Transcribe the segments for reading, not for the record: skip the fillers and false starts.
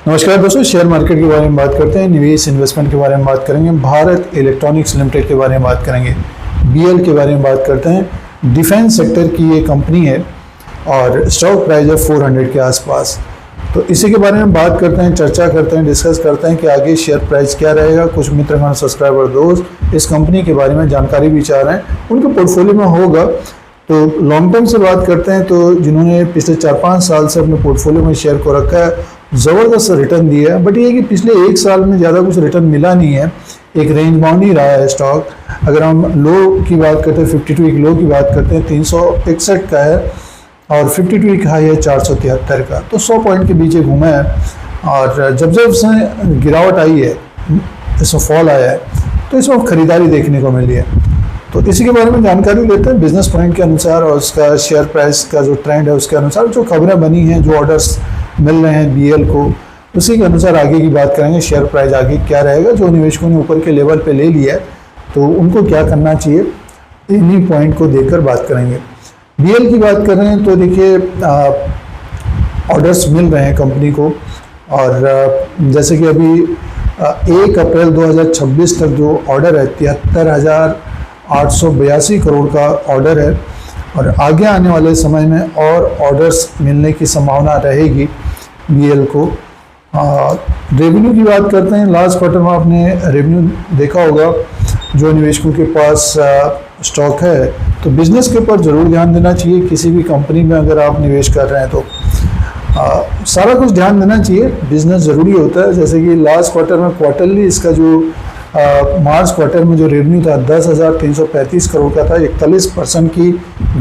नमस्कार दोस्तों, share market के बारे में बात करते हैं। निवेश इन्वेस्टमेंट के बारे में बात करेंगे। भारत इलेक्ट्रॉनिक्स लिमिटेड के बारे में बात करेंगे। बीएल के बारे में बात करते हैं। डिफेंस सेक्टर की ये कंपनी है और स्टॉक प्राइस है 400 के आसपास। तो इसी के बारे में बात करते हैं, चर्चा करते हैं, डिस्कस करते हैं कि आगे शेयर प्राइस क्या रहेगा। कुछ मित्रगण, सब्सक्राइबर दोस्त इस कंपनी के बारे में जानकारी भी चाह रहे हैं, उनके पोर्टफोलियो में होगा। तो लॉन्ग टर्म से बात करते हैं तो जिन्होंने पिछले 4-5 साल से अपने पोर्टफोलियो में शेयर को रखा है, ज़बरदस्त रिटर्न दिया है। बट ये कि पिछले 1 साल में ज़्यादा कुछ रिटर्न मिला नहीं है, एक रेंज बाउंड ही रहा है स्टॉक। अगर हम लो की बात करते हैं, 52 वीक लो की बात करते हैं, 361 का है और 52 वीक हाई है 473 का। तो 100 पॉइंट के बीच घूमा है और जब जब उसमें गिरावट आई है, इसमें फॉल आया है, तो इसमें खरीदारी देखने को मिली है। तो इसी के बारे में जानकारी लेते हैं बिजनेस पॉइंट के अनुसार और उसका शेयर प्राइस का जो ट्रेंड है उसके अनुसार, जो खबरें बनी हैं, जो ऑर्डर्स मिल रहे हैं बीएल को, उसी के अनुसार आगे की बात करेंगे। शेयर प्राइस आगे क्या रहेगा, जो निवेशकों ने ऊपर के लेवल पे ले लिया है तो उनको क्या करना चाहिए, इन्हीं पॉइंट को देखकर बात करेंगे। बीएल की बात कर रहे हैं तो देखिए ऑर्डर्स मिल रहे हैं कंपनी को और जैसे कि अभी 1 अप्रैल 2026 तक जो ऑर्डर है 73,882 करोड़ का ऑर्डर है और आगे आने वाले समय में और ऑर्डर्स मिलने की संभावना रहेगी बीएल को। रेवेन्यू की बात करते हैं। लास्ट क्वार्टर में आपने रेवेन्यू देखा होगा, जो निवेशकों के पास स्टॉक है, तो बिजनेस के ऊपर ज़रूर ध्यान देना चाहिए। किसी भी कंपनी में अगर आप निवेश कर रहे हैं तो सारा कुछ ध्यान देना चाहिए, बिजनेस ज़रूरी होता है। जैसे कि लास्ट क्वार्टर में क्वार्टरली इसका जो मार्च क्वार्टर में जो रेवेन्यू था 10,335 करोड़ का था, 41% की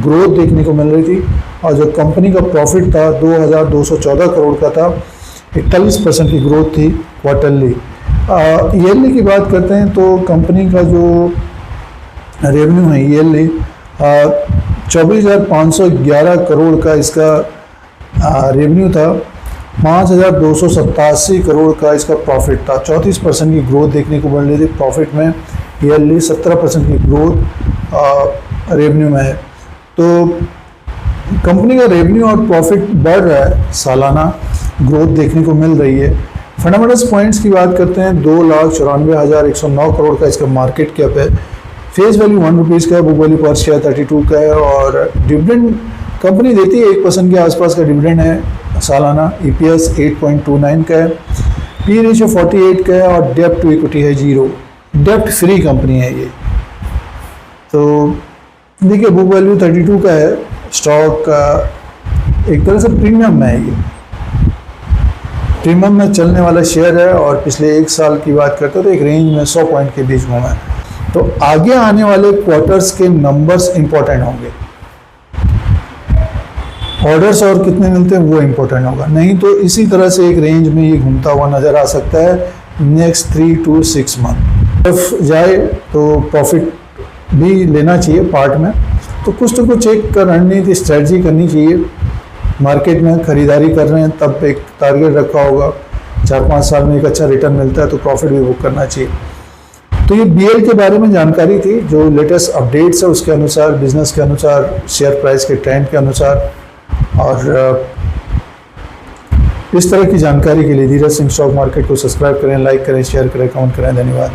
ग्रोथ देखने को मिल रही थी। और जो कंपनी का प्रॉफिट था 2,214 करोड़ का था, 41% की ग्रोथ थी क्वार्टरली। ईयरली की बात करते हैं तो कंपनी का जो रेवेन्यू है ईयरली 24,511 करोड़ का इसका रेवेन्यू था, 5,287 करोड़ का इसका प्रॉफिट था। 34% की ग्रोथ देखने को मिल रही थी प्रॉफिट में, ईयरली 17% की ग्रोथ रेवेन्यू में है। तो कंपनी का रेवेन्यू और प्रॉफिट बढ़ रहा है, सालाना ग्रोथ देखने को मिल रही है। फंडामेंटल्स पॉइंट्स की बात करते हैं, 2,94,109 करोड़ का इसका मार्केट कैप है। फेस वैल्यू 1 रुपीज़ का है, बुक वैल्यू पर शेयर 32 का है और डिविडेंड कंपनी देती है 1% के आसपास का डिविडेंड है सालाना। ईपीएस 8.29 का है, पी रेशियो 48 का है और डेप्ट टू इक्विटी है 0। डेप्ट फ्री कंपनी है ये। तो देखिए बुक वैल्यू 32 का है, स्टॉक एक तरह से प्रीमियम में है, ये प्रीमियम में चलने वाला शेयर है और पिछले 1 साल की बात करते हैं तो एक रेंज में 100 पॉइंट के बीच घूमा है। तो आगे आने वाले क्वार्टर्स के नंबर्स इंपॉर्टेंट होंगे, ऑर्डर्स और कितने मिलते हैं वो इम्पोर्टेंट होगा, नहीं तो इसी तरह से एक रेंज में ये घूमता हुआ नज़र आ सकता है नेक्स्ट 3 to 6 मंथ। जब जाए तो प्रॉफिट भी लेना चाहिए पार्ट में, तो कुछ एक रणनीति स्ट्रेटजी करनी चाहिए। मार्केट में खरीदारी कर रहे हैं तब एक टारगेट रखा होगा, 4-5 साल में एक अच्छा रिटर्न मिलता है तो प्रॉफिट भी बुक करना चाहिए। तो ये बीएल के बारे में जानकारी थी, जो लेटेस्ट अपडेट्स है उसके अनुसार, बिजनेस के अनुसार, शेयर प्राइस के ट्रेंड के अनुसार। और इस तरह की जानकारी के लिए धीरज सिंह स्टॉक मार्केट को सब्सक्राइब करें, लाइक करें, शेयर करें, कमेंट करें। धन्यवाद।